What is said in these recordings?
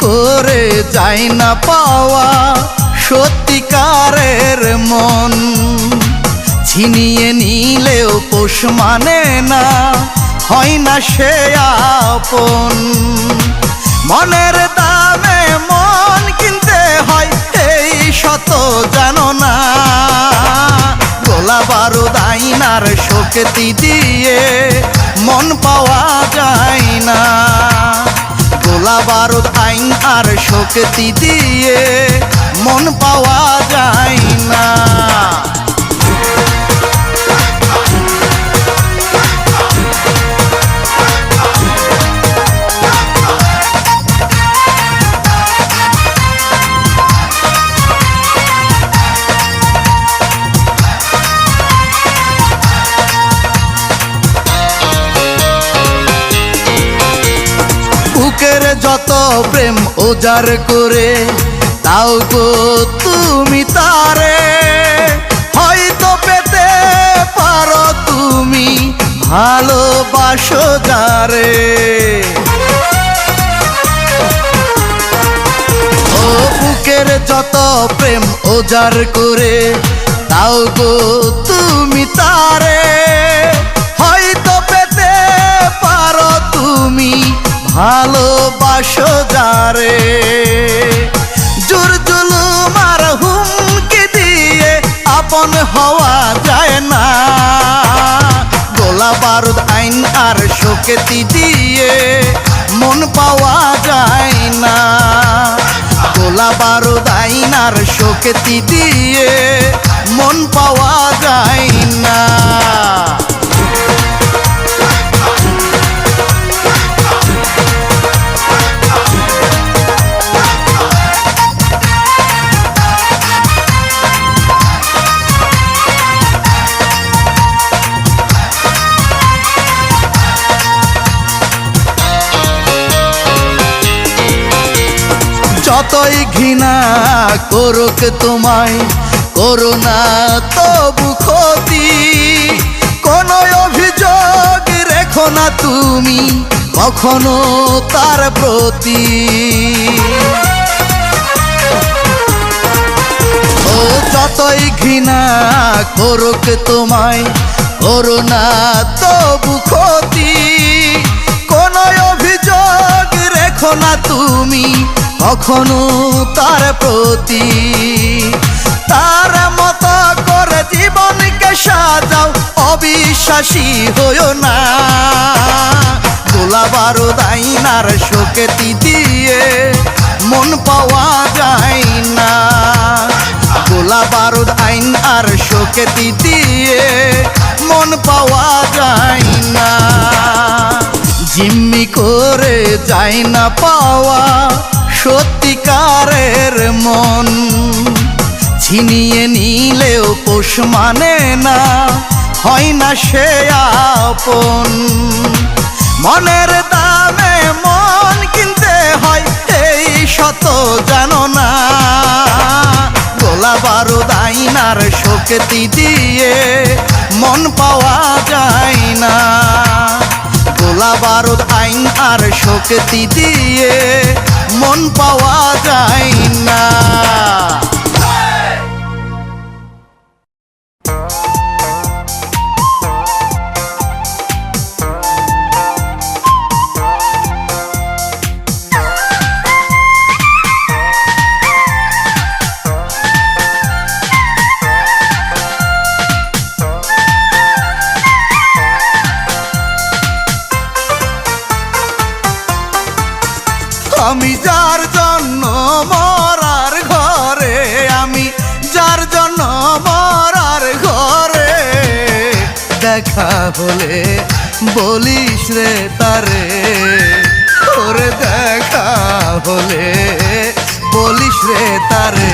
করে যায় না পাওয়া সত্যিকারের মন। ছিনিয়ে নিলেও পোষ মানে না, হয় না সে আপন। মনের দামে মন কিনতে হয়, এই শত জানো না। গোলা বারুদ আইনার শক্তি দিয়ে মন পাওয়া যায় না। গোলা বারুদ আইন আর শক্তি দিয়ে মন পাওয়া যায় না। বুকের যত প্রেম উজার করে তাও গো তুমি তারে, হয়তো পেতে পারো তুমি ভালোবাসো যারে। ও বুকের যত প্রেম উজার করে তাও গো তুমি তারে, হয়তো পেতে পারো তুমি ভালোবাসো যারে। জোর জুলুম আর হুমকি দিয়ে আপন হওয়া যায় না। গোলা বারুদ আইন আর শক্তি দিয়ে মন পাওয়া যায় না। গোলা বারুদ আইন আর শক্তি দিয়ে মন পাওয়া যায় না। যতই ঘৃণা করুক তোমায়, করো না তবু ক্ষতি। কোনো অভিযোগ রেখো না তুমি কখনো তার প্রতি। ও যতই ঘৃণা করুক তোমায়, করো না তবু ক্ষতি। কোনো অভিযোগ রেখো না তুমি কখনো তার প্রতি। তার মতো করে জীবনকে সাজাও, অবিশ্বাসী হইও না। গোলা বারুদ আইনার শক্তি দিয়ে মন পাওয়া যায় না। গোলা বারুদ আইন আর শক্তি দিয়ে মন পাওয়া যায় না। জিম্মি করে যায় না পাওয়া সত্যিকারের মন। ছিনিয়ে নিলেও পোষ মানে না, হয় না সে আপন। মনের দামে মন কিনতে হয়, এই শত জানো না। গোলা বারুদ আইনার শক্তি দিয়ে মন পাওয়া যায় না। গোলা বারুদ আইন আর শক্তি দিয়ে মন পাওয়া যায় না। আমি যার জন্য মরার ঘরে, আমি যার জন্য মরার ঘরে। দেখা হলে বলিস রে তারে, ওরে দেখা হলে বলিস রে তারে।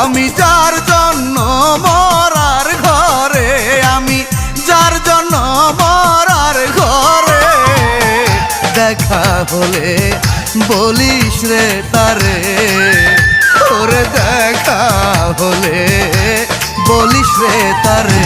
আমি যার জন্য মরার ঘরে, আমি যার জন্য মরার ঘরে। দেখা হলে বলিস রে তারে, ওরে দেখা হলে বলিস রে তারে।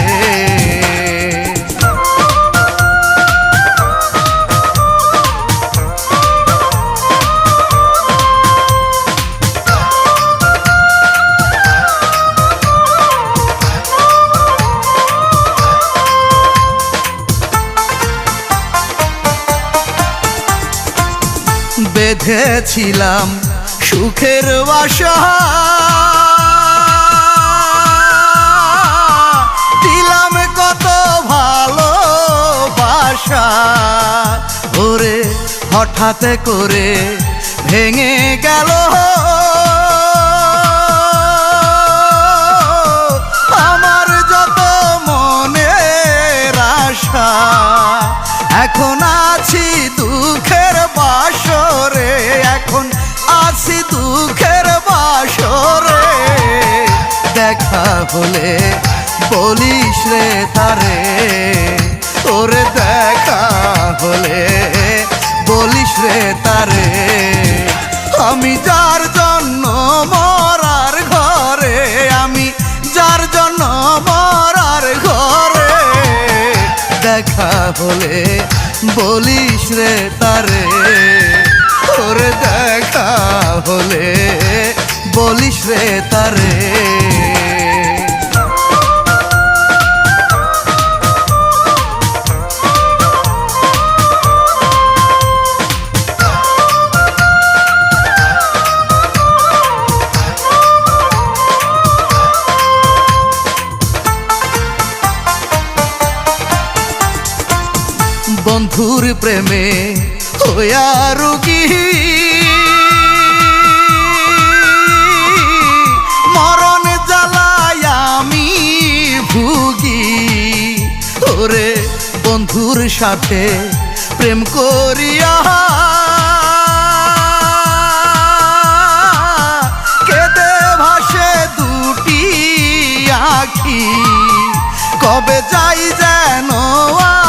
বেঁধেছিলাম সুখের বাসা, দিলাম কত ভালোবাসা, ওরে হঠাৎ করে ভেঙে গেল আমার যত মনের আশা। এখন আছি দুঃখের বাসরে, এখন আছি দুঃখের বাসরে, দেখা হলে বলিস রে তারে, ওরে দেখা হলে বলিস রে তারে, আমি যার জন্য মরার ঘরে, আমি যার জন্য মরার ঘরে, দেখা হলে বলিস রে তারে, ওরে দেখা হলে বলিস রে তারে। বন্ধুর প্রেমে হইয়া রোগী, মরণ জ্বালায় আমি ভুগি, ওরে বন্ধুর সাথে প্রেম করিয়া কেঁদে ভাসে দুটি আখি, কবে যাই যেন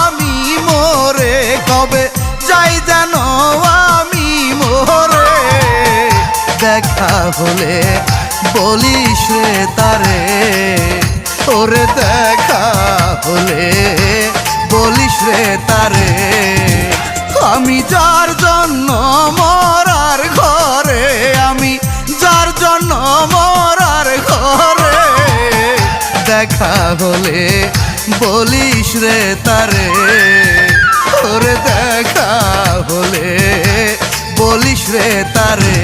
আমি মোরে, কবে যাই যেন আমি মোরে, দেখা হলে বলিস রে তারে, ওরে দেখা হলে বলিস রে তারে, আমি যার জন্য মরার ঘরে, আমি যার জন্য মরার ঘরে, দেখা হলে বলিস রে তারে, ওরে দেখা হলে বলিস রে তারে,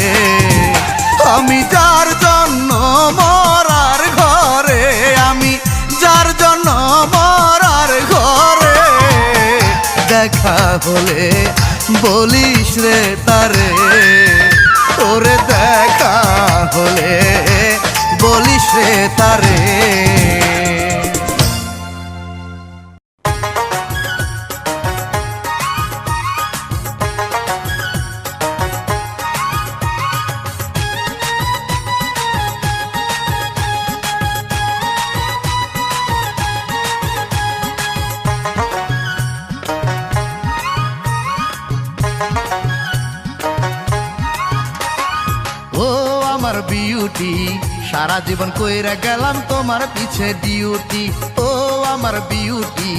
আমি যার জন্য মরার ঘরে, আমি যার জন্য মরার ঘরে, দেখা হলে বলিস রে তারে, ওরে দেখা হলে বলিস রে তারে। আমার বিউটি সারা জীবন কইরা গেলাম তোমার পিছে ডিউটি, ও আমার বিউটি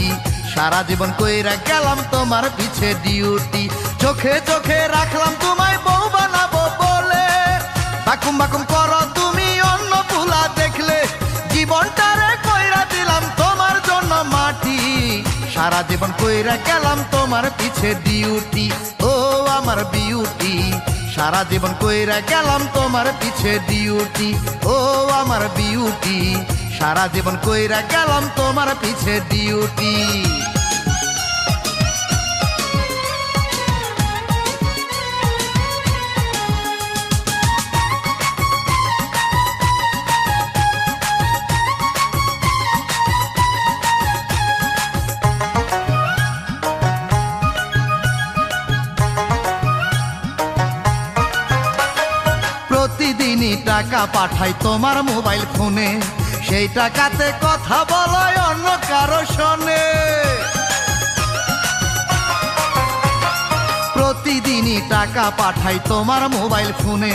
সারা জীবন কইরা গেলাম তোমার পিছে ডিউটি, চোখে চোখে রাখলাম তোমায় বউ বানাবো বলে, বাকুম বাকুম করো তুমি অন্য পুলা দেখলে, জীবনটারে কইরা দিলাম তোমার জন্য মাটি, সারা জীবন কইরা গেলাম তোমার পিছে ডিউটি, ও আমার বিউটি সারা জীবন কইরা গেলাম তোমার পিছে ডিউটি, ও আমার বিউটি সারা জীবন কইরা গেলাম তোমার পিছে ডিউটি। প্রতিদিনই টাকা পাঠাই তোমার মোবাইল ফোনে, সেই টাকাতে কথা বলো অন্য কারো শোনে, প্রতিদিনই টাকা পাঠাই তোমার মোবাইল ফোনে,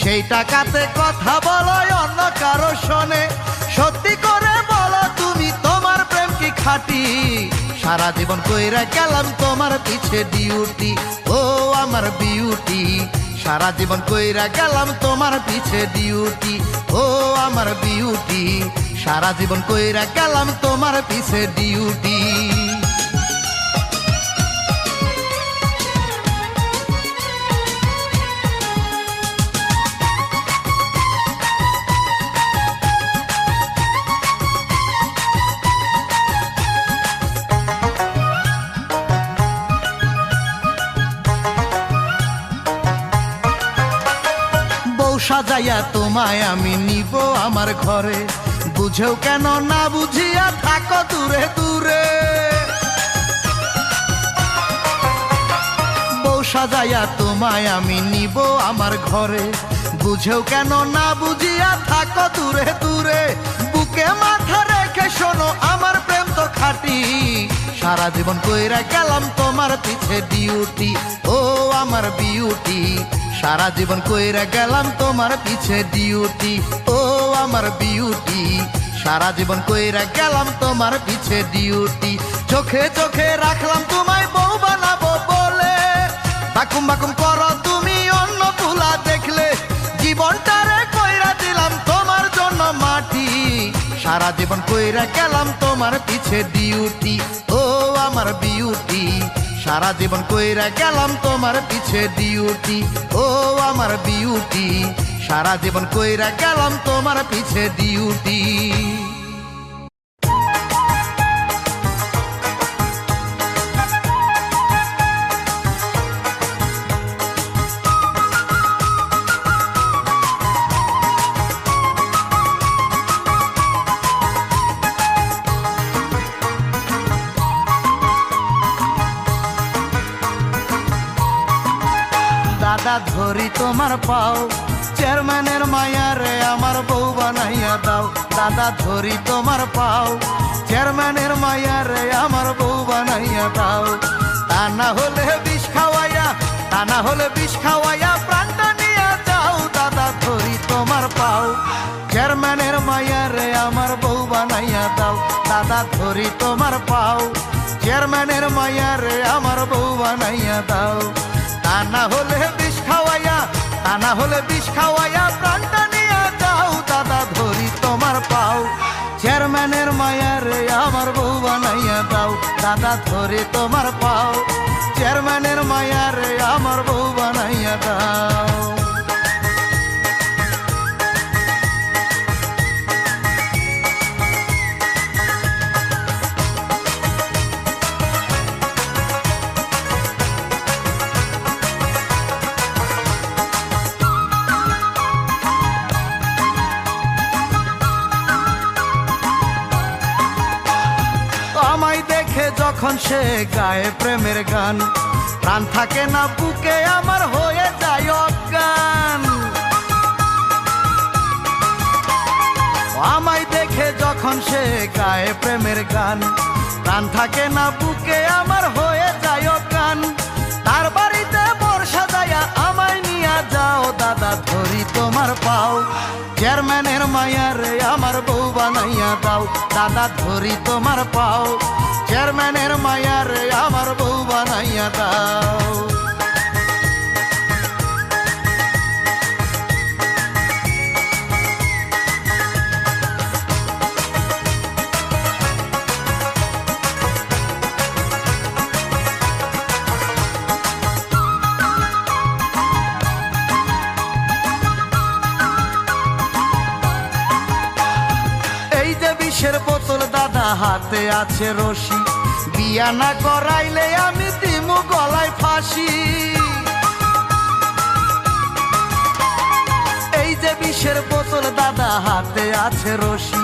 সেই টাকাতে কথা বলো অন্য কারো শোনে, সত্যি করে বলো তুমি তোমার প্রেম কি খাঁটি, সারা জীবন কইরা গেলাম তোমার পিছে ডিউটি, ও আমার বিউটি সারা জীবন কইরা গেলাম তোমার পিছে ডিউটি, ও আমার বিউটি সারা জীবন কইরা গেলাম তোমার পিছে ডিউটি। সাজাইয়া তোমায় আমি নিব আমার ঘরে, বুঝেও কেন না বুঝিয়া থাকো দূরে দূরে। বউ সাজাইয়া তোমায় আমি নিব আমার ঘরে, বুঝেও কেন না বুঝিয়া থাকো দূরে দূরে। বুকে মাথা রেখে শোনো আমার প্রেম তো খাঁটি, সারা জীবন কইরা গেলাম তোমার পিছে ডিউটি। ও আমার বিউটি, সারা জীবন কইরা গেলাম তোমার পিছে ডিউটি। ও আমার বিউটি, সারা জীবন কইরা গেলাম তোমার পিছে ডিউটি। চোখে চোখে রাখলাম তোমায় বউ বানাবো বলে, বাকুম বাকুম করো তুমি অন্য তুলা দেখলে। জীবনটারে কইরা দিলাম তোমার জন্য মাটি, সারা জীবন কইরা গেলাম তোমার পিছে ডিউটি। ও আমার বিউটি, সারা জীবন কইরা গেলাম তোমার পিছে ডিউটি। ও আমার বিউটি, সারা জীবন কইরা গেলাম তোমার পিছে ডিউটি। দাদা ধরি তোমার পাও, চেয়ারম্যানের মায়া রে আমার বউ বানাইয়া দাও। দাদা ধরি তোমার পাও, চেয়ারম্যানের মায়া রে আমার বউ বানাইয়া দাও। তা না হলে বিষ খাওয়াইয়া, তা না হলে বিষ খাওয়াইয়া প্রাণটা নিয়ে যাও। দাদা ধরি তোমার পাও, চেয়ারম্যানের মায়া রে আমার বউ বানাইয়া দাও। দাদা ধরি তোমার পাও, চেয়ারম্যানের মায়া রে আমার বউ বানাইয়া দাও। তা না হলে বিষ খাওয়াইয়া, তা না হলে বিষ খাওয়াইয়া প্রাণটা নিয়ে যাও। দাদা ধরি তোমার পাও, চেয়ারম্যানের মায়া রে আমার বউ বানাইয়া দাও। দাদা ধরি তোমার পাও, চেয়ারম্যানের মায়া রে আমার বউ বানাইয়া দাও। আমায় দেখে যখন সে গায়ে প্রেমের গান, প্রাণ থাকে না বুকে আমার হয়ে যায় অজ্ঞান। আমায় দেখে যখন সে গায়ে প্রেমের গান, প্রাণ থাকে না বুকে আমার হয়ে যায় অজ্ঞান। তার বাড়িতে বর্ষা যায়া আমায় নিয়ে যাও। দাদা ধরি তোমার পাও, চেয়ারম্যানের মায়া রে আমার বউ বানাইয়া দাও। দাদা ধরি তোমার পাও, চেয়ারম্যানের মায়া রে আমার বউ বানাইয়া দাও। বিষের বোতল দাদা হাতে আছে রশি, বিয়া না করাইলে আমি দিমু গলায় ফাঁসি। এই যে বিষের বোতল দাদা হাতে আছে রশি,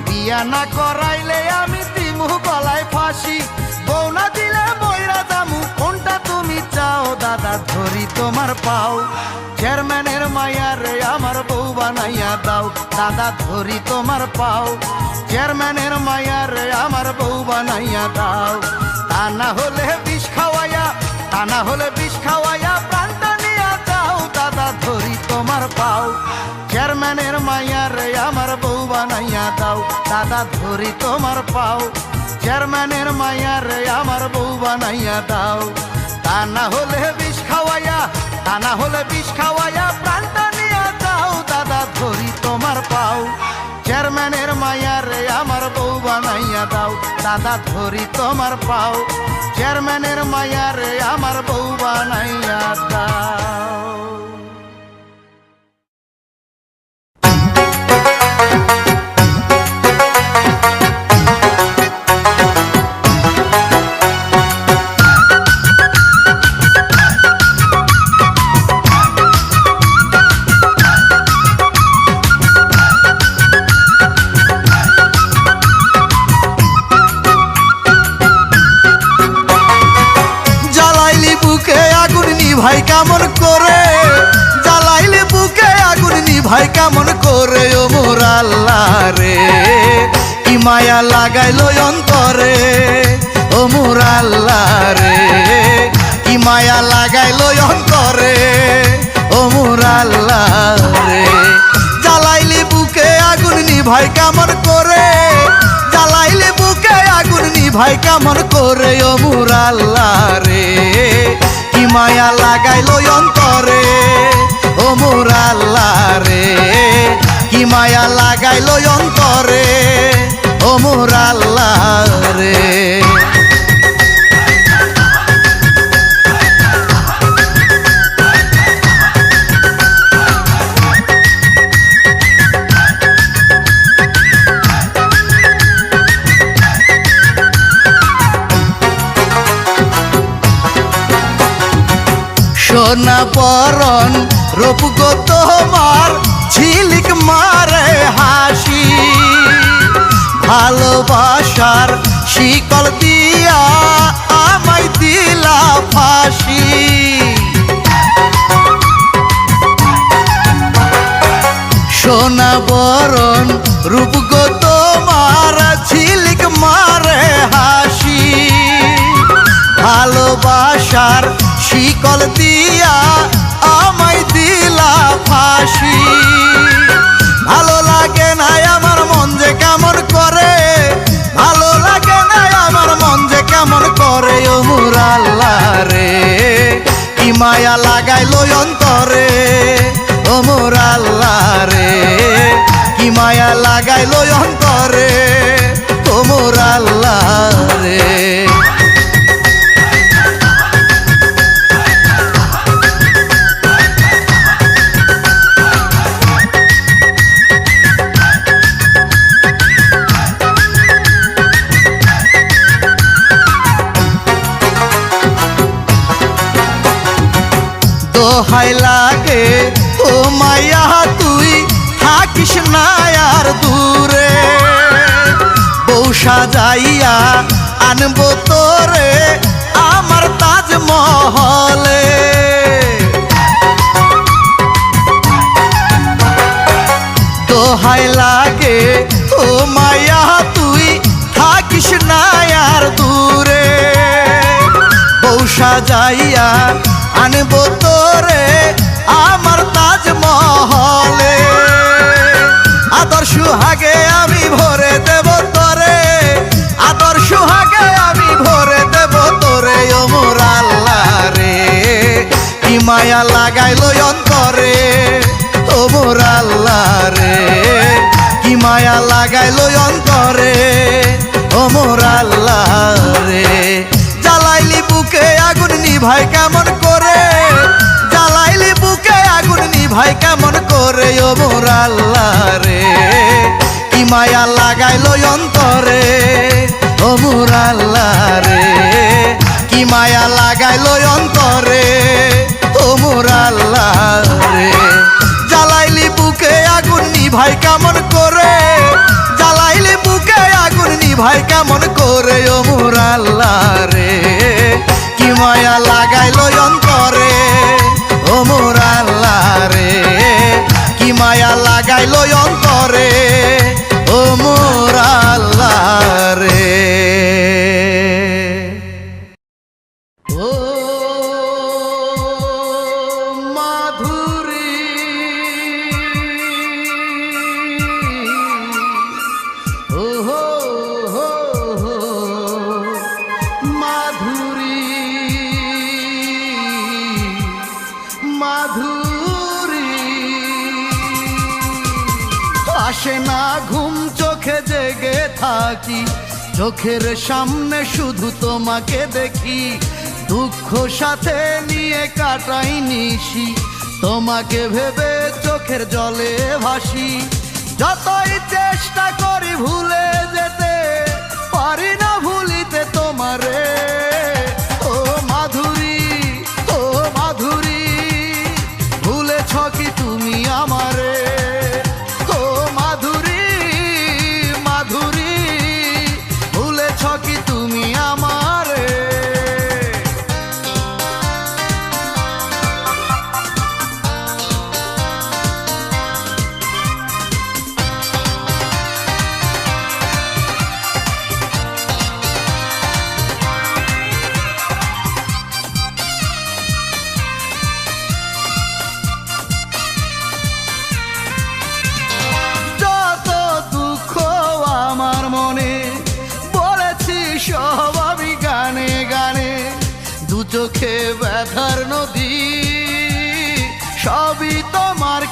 বিয়া না করাইলে আমি দিমু গলায় ফাঁসি। বউ না দিলে মইরা যামু, কোনটা তুমি চাও? দাদা ধরি তোমার পাও, চেয়ারম্যানের মায়া রে আমার বউ বানাইয়া দাও। দাদা ধরি তোমার পাও, চেয়ারম্যানের মায়া রে আমার বউ বানাইয়া দাও। তা না হলে বিষ খাওয়াইয়া, তা না হলে বিষ খাওয়াইয়া প্রাণটা নিয়ে যাও। দাদা ধরি তোমার পাও, চেয়ারম্যানের মায়া রে আমার বউ বানাইয়া দাও। দাদা ধরি তোমার পাও, চেয়ারম্যানের মায়া রে আমার বউ বানাইয়া দাও। তা না হলে বিষ খাওয়াইয়া, তা না হলে বিষ খাওয়াইয়া প্রাণটা নিয়ে যাও। দাদা ধরি তোমার পাও, চেয়ারম্যানের মায়া রে আমার বউ বানাইয়া দাও। দাদা ধরি তোমার পাও, চেয়ারম্যানের মায়া রে আমার বউ বানাইয়া দাও। নিভাই কেমন করে, জ্বালাইলে বুকে আগুন নিভাই কেমন করে। ও মোর আল্লাহ রে কি মায়া লাগাইলো অন্তরে, ও মোর আল্লাহ রে কি মায়া লাগাইলো অন্তরে, ও মোর আল্লাহ রে। জ্বালাইলে বুকে আগুন নিভাই কেমন করে, জ্বালাইলে বুকে আগুন নিভাই কেমন করে। ও মোর আল্লাহ রে কি মায়া লাগাইলো অন্তরে, ও মোর আল্লাহ রে কি মায়া লাগাইলো অন্তরে, ও মোর আল্লাহ রে। সোনা পরন রূপ গো তোমার ঝিলিক মারে হাসি, ভালোবাসার শিকল দিয়া আমায় দিলা ফাঁসি। সোনা বরণ রূপ গো তোমার ঝিলিক মারে হাসি, ভালোবাসার শিকল দিয়া আমায় দিলা ফাঁসি। ভালো লাগে না আমার মন যে কেমন করে, ভালো লাগে না আমার মন যে কেমন করে। ও মোর আল্লাহ রে কি মায়া লাগাইলো অন্তরে, ও মোর আল্লাহ রে কি মায়া লাগাইলো অন্তরে, ও মোর আল্লাহ রে। দোহাই লাগে ও মায়া তুই থাকিস না আর দূরে, বউ সাজাইয়া আনবো তোরে আমার তাজমহলে। দোহাই লাগে ও মায়া তুই থাকিস না আর দূরে, বউ সাজাইয়া আনবো তোরে আমার তাজমহলে। আদর সুহাগে আমি ভরে দেব তোরে, আদর সুহাগে আমি ভরে দেব তোরে। ও মোর আল্লাহ রে কি মায়া লাগাইলো অন্তরে, ও মোর আল্লাহ রে কি মায়া লাগাইলো অন্তরে, ও মোর আল্লাহ রে। জ্বালাইলি বুকে আগুন নিভাই কেমন করে, জ্বালাইলি বুকে আগুন নিভাই কেমন করে। ও মোর আল্লাহ রে কি মায়া লাগাইলো অন্তরে, ও মোর আল্লাহ রে কি মায়া লাগাইলো অন্তরে, ও মোর আল্লাহ রে। জ্বালাইলি বুকে আগুন নিভাই কেমন করে, জ্বালাইলি বুকে আগুন নিভাই কেমন করে। ও মোর আল্লাহ রে কি মায়া লাগাইলো অন্তরে, ও মোর আল্লাহ রে কি মায়া লাগাইলো অন্তরে, ও মোর আল্লাহ রে। ও মাধুরী ও হো হো হো মাধুরী মাধুরী। আসে না ঘুম চোখে জেগে থাকি, চোখের সামনে শুধু তোমাকে দেখি। দুঃখ সাথে নিয়ে কাটাই নিশি, তোমাকে ভেবে চোখের জলে ভাসি। যতই চেষ্টা করি ভুলে যেতে পারি না ভুলিতে তোমারে। ও মাধুরী ও মাধুরী ভুলেছ কি তুমি আমারে। ও মাধুরী মাধুরী ভুলেছ কি তুমি আমারে।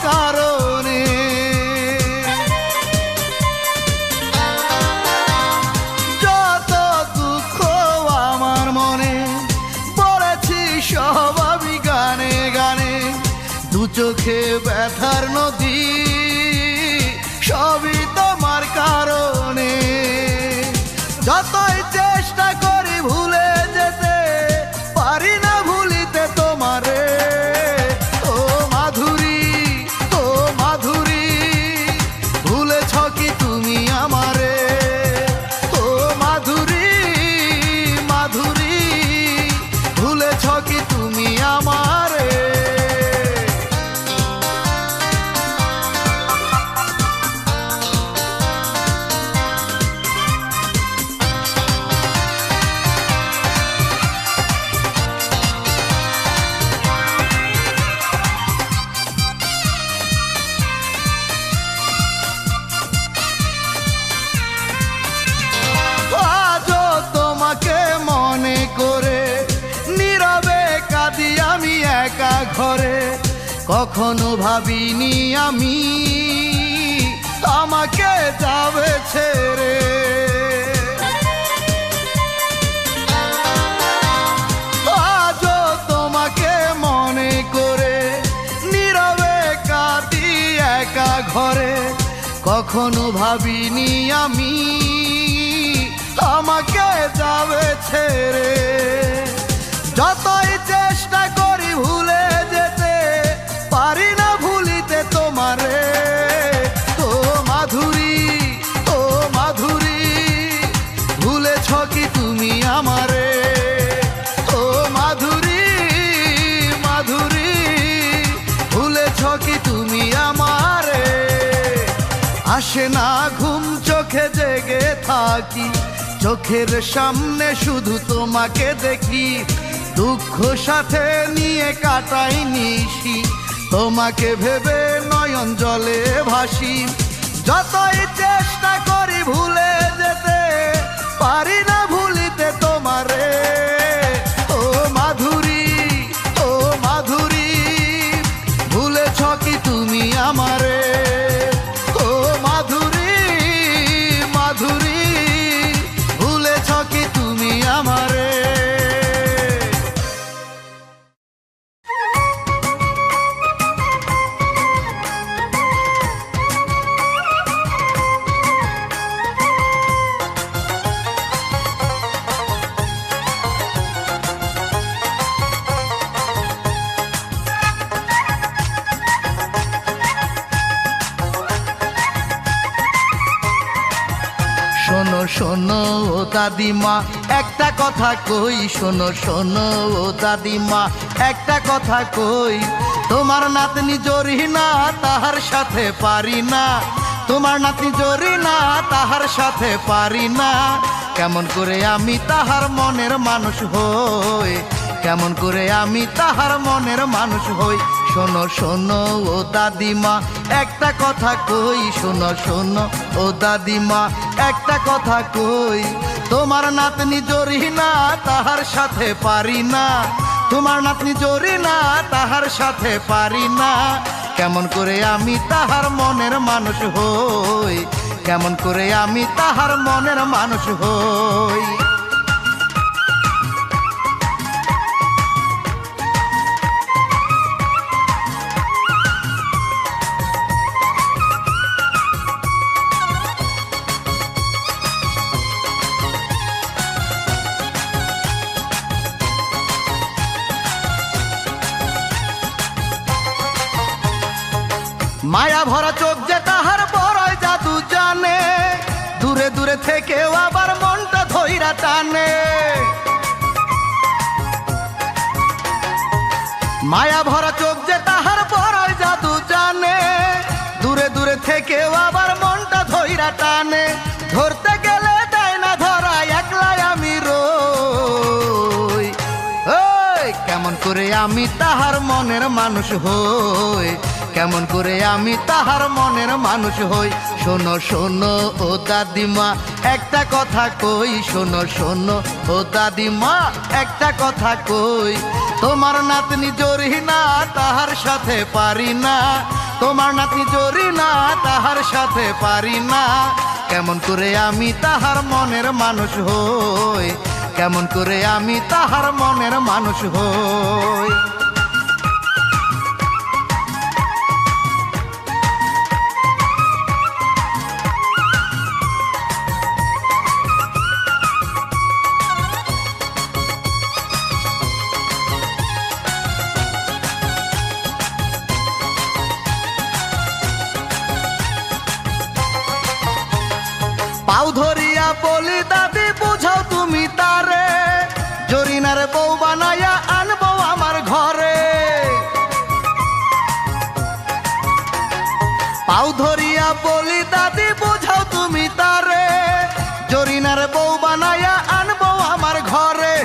কারণে। যত দুঃখ আমার মনে পড়েছি সব আমি গানে গানে, দু চোখে ব্যথার নদী সবই তোমার কারণে। যতই চেষ্টা করি ভুলে যেতে পারি না ভুলিতে তোমারে। ও মাধুরী, ও মাধুরী, ভুলেছ কি তুমি আমারে? ও মাধুরী, মাধুরী, ভুলেছ কি তুমি আমারে? একা ঘরে কখনো ভাবিনি আমি আমাকে যাবে ছেড়ে। আজও তোমাকে মনে করে নীরবে কাঁদি একা ঘরে, কখনো ভাবিনি আমি আমাকে যাবে ছেড়ে। যতই চেষ্টা করি ভুলে যেতে পারি না ভুলিতে তোমারে। ও মাধুরী, ও মাধুরী, ভুলেছ কি তুমি আমারে? ও মাধুরী, মাধুরী, ভুলেছ কি তুমি আমারে? আসে না ঘুম চোখে জেগে থাকি, চোখের সামনে শুধু তোমাকে দেখি। দুঃখ সাথে নিয়ে কাটাই নিশি, তোমাকে ভেবে নয়ন জলে ভাসি। যতই চেষ্টা করি ভুলে যেতে পারি না ভুলিতে তোমারে। ও মাধুরী, ও মাধুরী, ভুলেছ কি তুমি আমারে? ও মাধুরী, মাধুরী, ভুলেছ কি তুমি আমারে? শোনো শোনো ও দাদিমা একটা কথা কই, শোনো শোনো ও দাদিমা একটা কথা কই। তোমার নাতনি জরিনা তাহার সাথে পারি না, তোমার নাতনি জরিনা তাহার সাথে পারি না। কেমন করে আমি তাহার মনের মানুষ হই, কেমন করে আমি তাহার মনের মানুষ হই। শোনো শোনো ও দাদিমা একটা কথা কই, শোনো শোনো ও দাদিমা একটা কথা কই। তোমার নাতনি জরিনা তাহার সাথে পারি না, তোমার নাতনি জরিনা তাহার সাথে পারি না। কেমন করে আমি তাহার মনের মানুষ হই, কেমন করে আমি তাহার মনের মানুষ হই। মায়া ভরা চোখ যে তাহার বড়ই জাদু জানে, দূরে দূরে থেকেও আবার মনটা ধইরা টানে। মায়া ভরা চোখ যে তাহার বড়ই জাদু জানে, দূরে দূরে থেকেও আবার মনটা ধইরা টানে। ধরতে গেলে দেয় না ধরা, একলাই আমি রই। ওই কেমন করে আমি তাহার মনের মানুষ হই, কেমন করে আমি তাহার মনের মানুষ হই। শোনো শোনো ও দাদিমা একটা কথা কই, শোনো শোনো ও দাদিমা একটা কথা কই। তোমার নাতনি জরিনা তাহার সাথে পারি না, তোমার নাতনি জরিনা তাহার সাথে পারি না। কেমন করে আমি তাহার মনের মানুষ হই, কেমন করে আমি তাহার মনের মানুষ হই। পাও ধরিয়া বলি দাদি বুঝাও তুমি তারে, জরিনার বউ বানাইয়া আনবো আমার ঘরে। পাও ধরিয়া বলি দাদি বুঝাও তুমি তারে, জরিনার বউ বানাইয়া আনবো আমার ঘরে।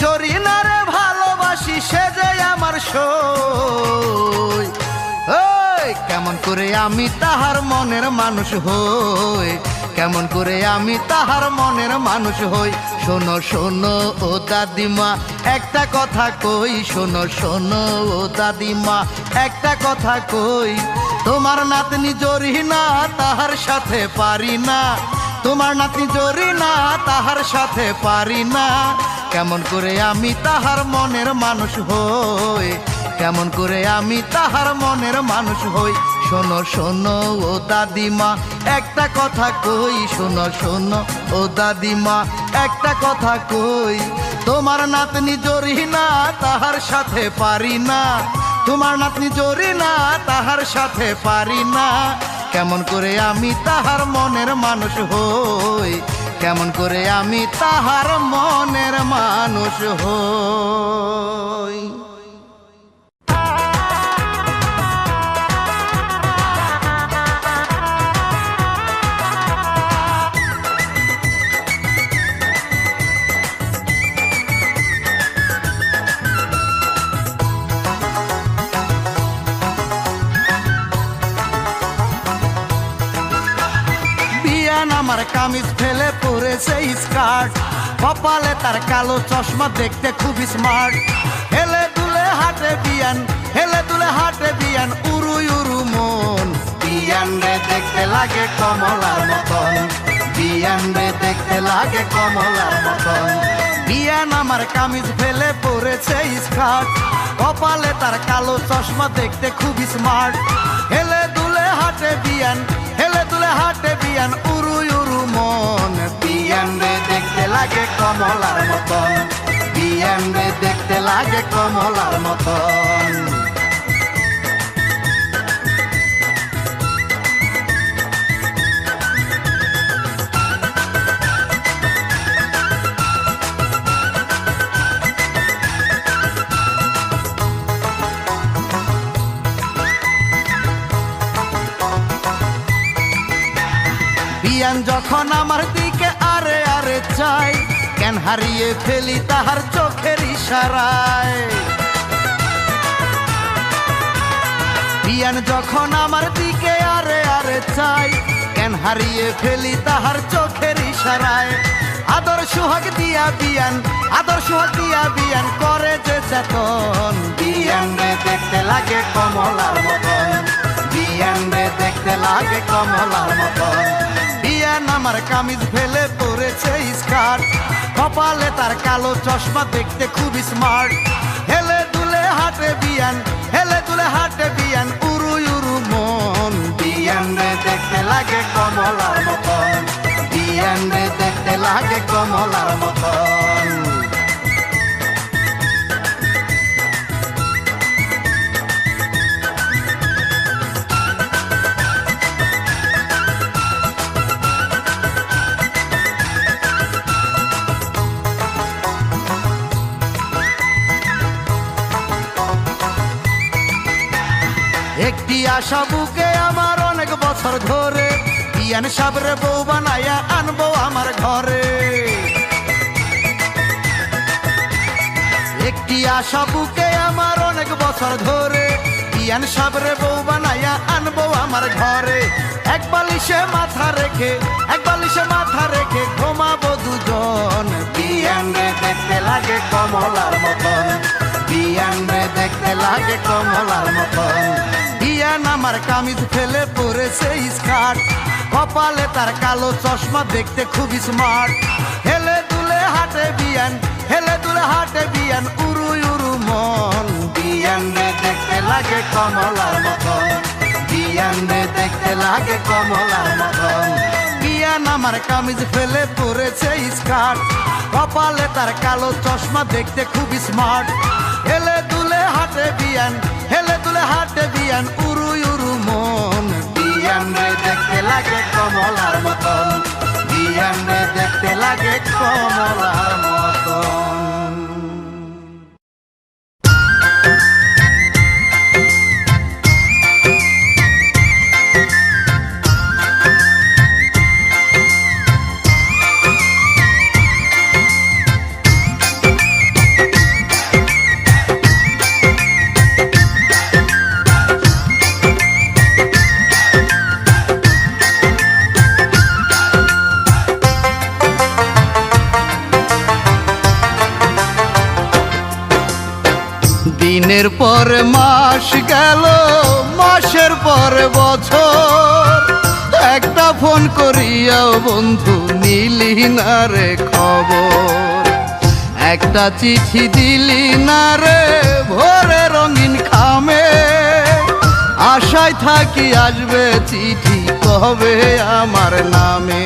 জরিনারে ভালোবাসি সে যে আমার সই, কেমন করে আমি তাহার মনের মানুষ হই, কেমন করে আমি তাহার মনের মানুষ হই। শোনো শোনো ও দাদিমা একটা কথা কই, শোনো শোনো ও দাদিমা একটা কথা কই। তোমার নাতনি জরিনা তাহার সাথে পারি না, তোমার নাতনি জরিনা তাহার সাথে পারি না। কেমন করে আমি তাহার মনের মানুষ হই, কেমন করে আমি তাহার মনের মানুষ হই। শোনো শোনো ও দাদিমা একটা কথা কই, শোনো শোনো ও দাদিমা একটা কথা কই। তোমার নাতনি জরিনা তাহার সাথে পারি না, তোমার নাতনি জরিনা তাহার সাথে পারি না। কেমন করে আমি তাহার মনের মানুষ হই, কেমন করে আমি তাহার মনের মানুষ হই। আমার কামিজ ফেলে পরেছে স্কার্ট, কপালে তার কালো চশমা দেখতে খুবই স্মার্ট। হেলে দুলে হাটে বিয়ান, হেলে দুলে হাটে বিয়ান, উরু উরু মন। বিয়ান রে দেখতে লাগে কমলার মতন, বিয়ান রে দেখতে লাগে কমলার মতন। বিয়ান আমার কামিজ ফেলে পরেছে স্কার্ট, কপালে তার কালো চশমা দেখতে খুবই স্মার্ট। হেলে দুলে হাটে বিয়ান, হেলে দুলে হাটে বিয়ান, উরু উরু মন। বিয়ান রে দেখতে লাগে কমলার মতন, বিয়ান রে দেখতে লাগে কমলার মতন। বিয়ান যখন আমার দিকে আরে আরে চাই, কেন হারিয়ে ফেলি তাহার চোখের ইশারায়। বিয়ান যখন আমার দিকে আরে আরে চাই, কেন হারিয়ে ফেলি তাহার চোখের ইশারায়। আদর সুহাগ দিয়া বিয়ান, আদর সুহাগ দিয়া বিয়ান করে যে চেতন। বিয়ান রে দেখতে লাগে কমলার মতন, বিয়ান রে দেখতে লাগে কমলার মতন। বিয়ান আমার কামিজ ফেলে পরেছে স্কার্ট, কপালে তার কালো চশমা দেখতে খুবই স্মার্ট। হেলে দুলে হাটে বিয়ান, হেলে দুলে হাটে বিয়ান, উরু উরু মন। বিয়ান রে দেখতে লাগে কমলার মতন, বিয়ান রে দেখতে লাগে কমলার মতন। একটি আশা বুকে আমার অনেক বছর ধরে, বিয়ান সাবরে বউ বানাইয়া আনবো আমার ঘরে। একটি আশা বুকে আমার অনেক বছর ধরে, বিয়ান সাবরে বউ বানাইয়া আনবো আমার ঘরে। এক বালিশে মাথা রেখে, এক বালিশে মাথা রেখে ঘুমাবো দুজন। বিয়ান রে দেখতে লাগে কমলার মতন, বিয়ান রে দেখতে লাগে কমলার মতন। বিয়ান আমার কামিজ ফেলে পরেছে স্কার্ট, কপালে তার কালো চশমা, দেখতে খুব স্মার্ট। হেলে দুলে হাটে বিয়ান, হেলে দুলে হাটে বিয়ান, উরু উরু মন। বিয়ান রে দেখতে লাগে কমলার মতন, বিয়ান রে দেখতে লাগে কমলার মতন। বিয়ান আমার কামিজ ফেলে পরেছে স্কার্ট, কপালে তার কালো চশমা, দেখতে খুব স্মার্ট। হেলে দুলে হাটে বিয়ান, হেলে দুলে হাটে বিয়ান, উরু উরু মন। বিয়ান রে দেখতে লাগে কমলার মতন, বিয়ান রে দেখতে লাগে কমলার মতন। দিনের পর মাস গেল, মাসের পর বছর, একটা ফোন করিয়াও বন্ধু নিলি না রে খবর। একটা চিঠি দিলি না রে ভোরে রঙিন খামে, আশায় থাকি আসবে চিঠি কবে আমার নামে।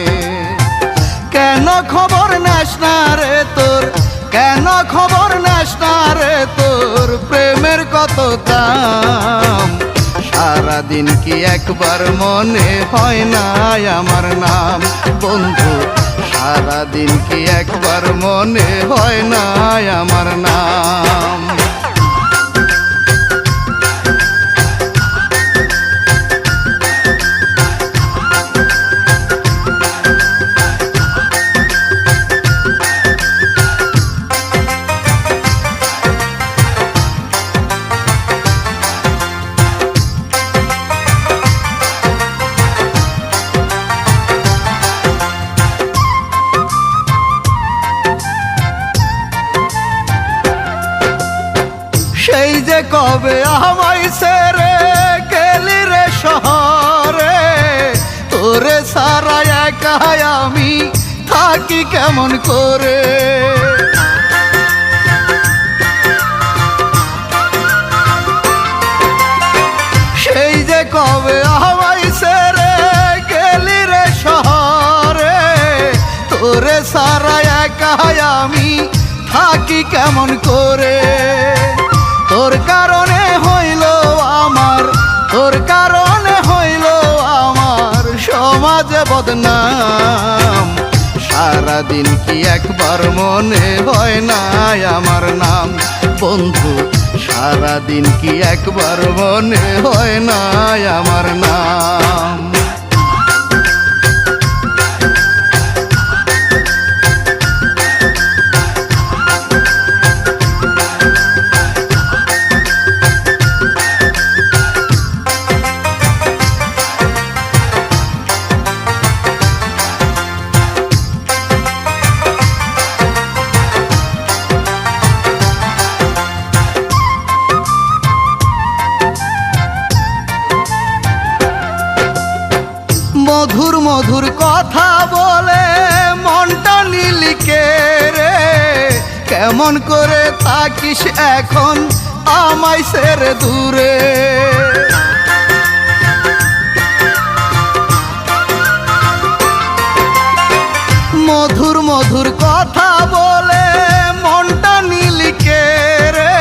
কেন খবর নেস না রে তোর, কেন খবর নেস না রে তোর প্রেমের কত দাম। সারাদিন কি একবার মনে হয় না আমার নাম বন্ধু, সারাদিন কি একবার মনে হয় না আমার নাম। সেই যে কবে আমায় ছেড়ে গেলি রে শহরে, তোরে সারা একা আমি থাকি কেমন করে। সেই যে কবে আমায় ছেড়ে গেলি রে শহরে, তোরে সারা একা আমি থাকি কেমন করে। তোর কারণে হইল আমার, তোর কারণে হইল আমার সমাজে বদনাম। সারাদিন কি একবার মনে হয় না আমার নাম বন্ধু, সারাদিন কি একবার মনে হয় না আমার নাম। মধুর মধুর কথা বলে মনটা নিলিকে রে, কেমন করে থাকিস এখন আমায় ছেড়ে দূরে। মধুর মধুর কথা বলে মনটা নিলিকে রে,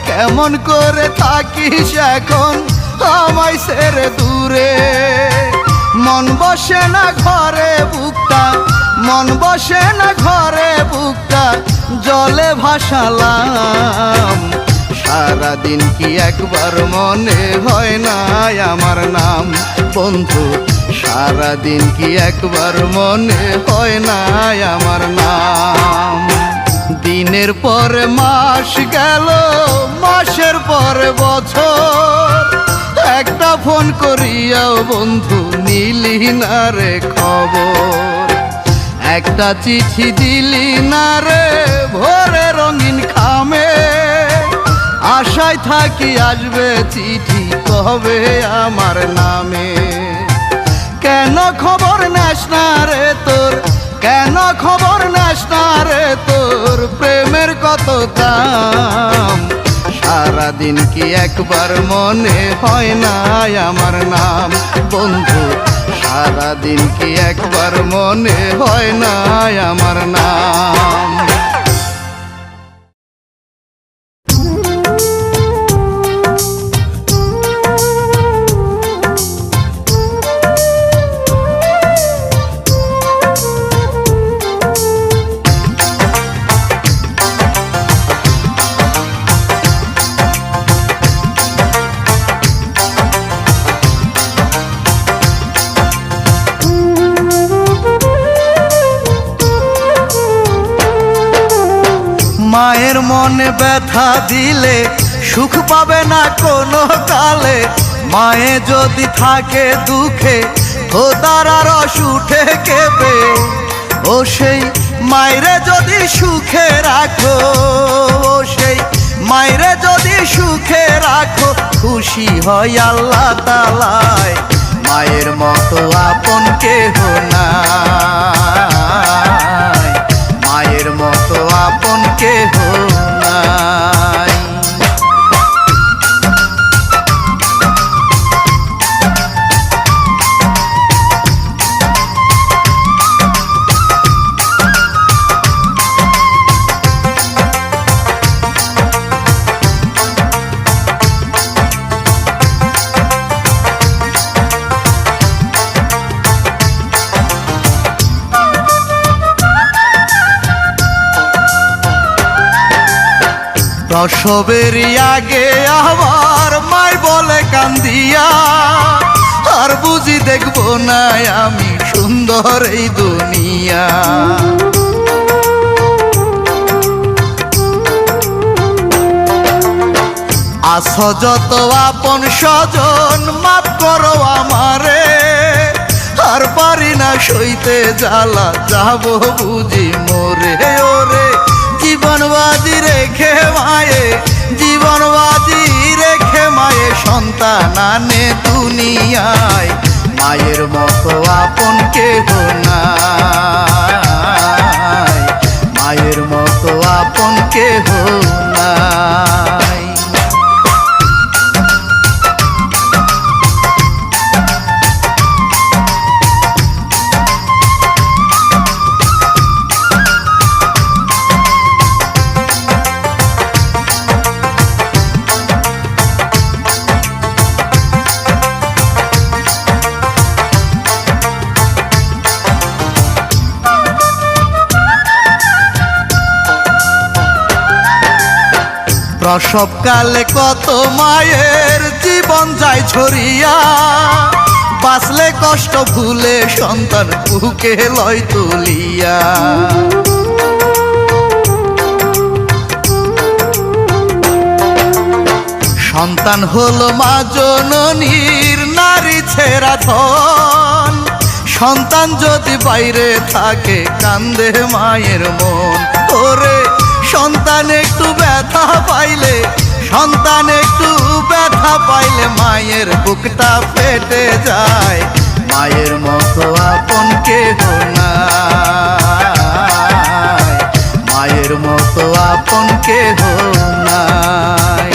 কেমন করে থাকিস এখন আমায় ছেড়ে দূরে। মন বসে না ঘরে বুকটা, মন বসে না ঘরে বুকটা জলে ভাসালাম। সারাদিন কি একবার মনে হয় না আমার নাম বন্ধু, সারাদিন কি একবার মনে হয় না আমার নাম। দিনের পর মাস গেল, মাসের পর বছর, একটা ফোন করিয়াও বন্ধু নিলি না রে খবর। একটা চিঠি দিলি না রে ভোরে রঙিন খামে, আশায় থাকি আসবে চিঠি কবে আমার নামে। কেন খবর নেস না রে তোর, কেন খবর নেস না রে তোর প্রেমের কত দাম। সারাদিন কি একবার মনে হয় না আমার নাম বন্ধু, সারাদিন কি একবার মনে হয় না আমার নাম। মায়ের মনে ব্যথা দিলে সুখ পাবে না কোনো কালে। মায়ে যদি থাকে দুঃখে খোদার রস উঠে কেঁপে। ও সেই মায়েরে যদি সুখে রাখো, ও সেই মায়েরে যদি সুখে রাখো খুশি হয় আল্লাহ তাআলায়। মায়ের মতো আপন কেহ নাই, মায়ের মতো আপন কেহ নাই। প্রসবেরই আগে আমার মাই বলে কান্দিয়া, আর বুঝি দেখবো না আমি সুন্দর এই দুনিয়া। আছো যত আপন স্বজন মাফ করো আমারে, আর পারি না সইতে জ্বালা যাব বুঝি মোরে। ওরে জীবন বাজি রেখে মায়ে, জীবন বাজি রেখে মায়ে সন্তান আনে দুনিয়ায়। মায়ের মতো আপন কেহ নাই, মায়ের মতো আপন কেহ নাই। প্রসবকালে কত মায়ের জীবন যায় ছড়িয়া, বাঁচলে কষ্ট ভুলে সন্তান বুকে লয় তুলিয়া। সন্তান হলো মা জননীর নারী ছেঁড়া ধন। সন্তান যদি বাইরে থাকে কান্দে মায়ের মন। ওরে সন্তান একটু ব্যথা পাইলে, সন্তান একটু ব্যথা পাইলে মায়ের বুকটা ফেটে যায়। মায়ের মতো আপন কেহ নাই, মায়ের মতো আপন কেহ নাই।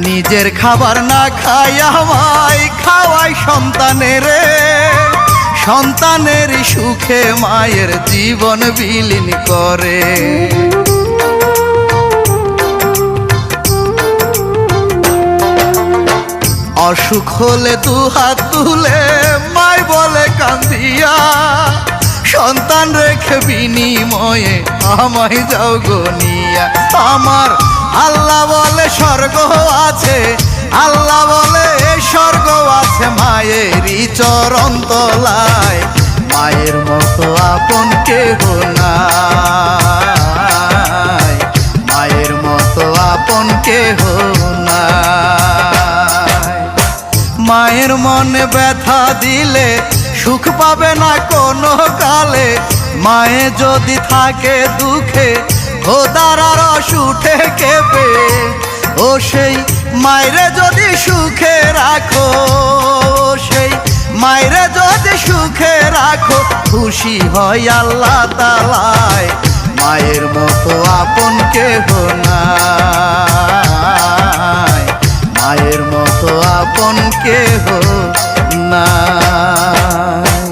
নিজের খাবার না খাই আমায় খাওয়াই সন্তানের, সন্তানের সুখে মায়ের জীবন বিলীন করে। অসুখ হলে দু হাত তুলে মায় বলে কান্দিয়া, সন্তান রেখে বিনিময়ে আমায় যাও গনিয়া। আমার আল্লাহ বলে স্বর্গ আছে, আল্লাহ বলে স্বর্গ আছে মায়েরই চরণ তলায়, মায়ের মতো আপন কেহ নাই, মায়ের মতো আপন কেহ নাই। মায়ের মনে ব্যথা দিলে সুখ পাবে না কোনো কালে, মায়ে যদি থাকে দুঃখে খোদার রস উঠে কেঁপে, ও সেই মায়েরে যদি সুখে রাখো, সেই মায়েরে যদি সুখে রাখো, খুশি হয় আল্লাহ তাআলায়, মায়ের মতো আপন কেহ নাই, মায়ের মতো আপন কেহ নাই।